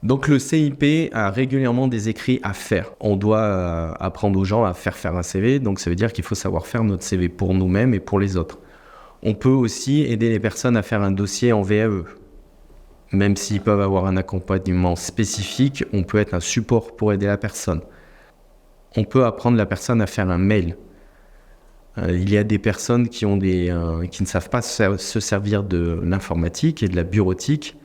Donc le CIP a régulièrement des écrits à faire. On doit apprendre aux gens à faire un CV, donc ça veut dire qu'il faut savoir faire notre CV pour nous-mêmes et pour les autres. On peut aussi aider les personnes à faire un dossier en VAE. Même s'ils peuvent avoir un accompagnement spécifique, on peut être un support pour aider la personne. On peut apprendre la personne à faire un mail. Il y a des personnes qui ne savent pas se servir de l'informatique et de la bureautique.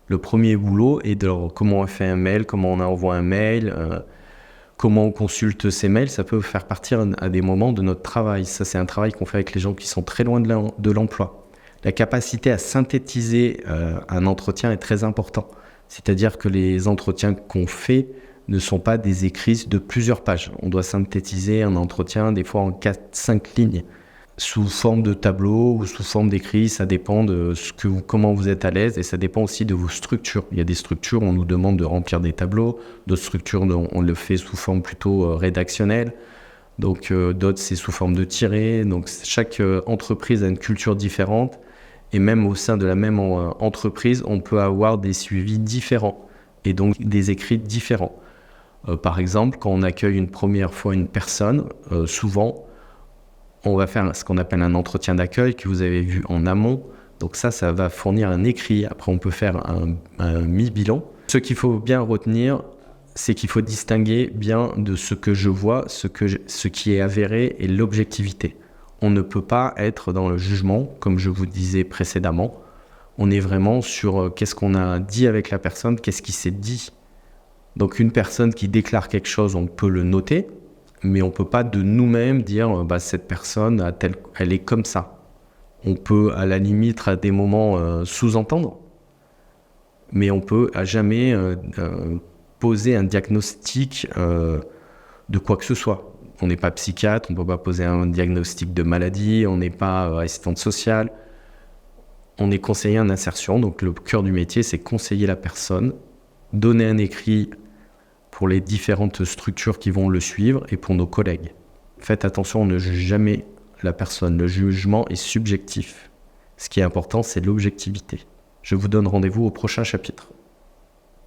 Le premier boulot est de leur comment on fait un mail, comment on envoie un mail, comment on consulte ces mails. Ça peut faire partir à des moments de notre travail. Ça, c'est un travail qu'on fait avec les gens qui sont très loin de l'emploi. La capacité à synthétiser un entretien est très important. C'est-à-dire que les entretiens qu'on fait ne sont pas des écrits de plusieurs pages. On doit synthétiser un entretien des fois en 4-5 lignes, sous forme de tableau ou sous forme d'écrit. Ça dépend de comment vous êtes à l'aise et ça dépend aussi de vos structures. Il y a des structures où on nous demande de remplir des tableaux, d'autres structures on le fait sous forme plutôt rédactionnelle. Donc d'autres c'est sous forme de tirés. Donc chaque entreprise a une culture différente et même au sein de la même entreprise, on peut avoir des suivis différents et donc des écrits différents. Par exemple, quand on accueille une première fois une personne, souvent, on va faire ce qu'on appelle un entretien d'accueil que vous avez vu en amont. Donc ça va fournir un écrit. Après, on peut faire un mi-bilan. Ce qu'il faut bien retenir, c'est qu'il faut distinguer bien de ce que je vois, ce qui est avéré et l'objectivité. On ne peut pas être dans le jugement, comme je vous disais précédemment. On est vraiment sur qu'est-ce qu'on a dit avec la personne, qu'est-ce qui s'est dit. Donc une personne qui déclare quelque chose, on peut le noter, mais on ne peut pas de nous-mêmes dire cette personne, elle est comme ça. On peut à la limite à des moments sous-entendre, mais on peut à jamais poser un diagnostic de quoi que ce soit. On n'est pas psychiatre, on ne peut pas poser un diagnostic de maladie, on n'est pas assistante sociale. On est conseiller en insertion, donc le cœur du métier, c'est conseiller la personne, donner un écrit pour les différentes structures qui vont le suivre et pour nos collègues. Faites attention, on ne juge jamais la personne. Le jugement est subjectif. Ce qui est important, c'est l'objectivité. Je vous donne rendez-vous au prochain chapitre.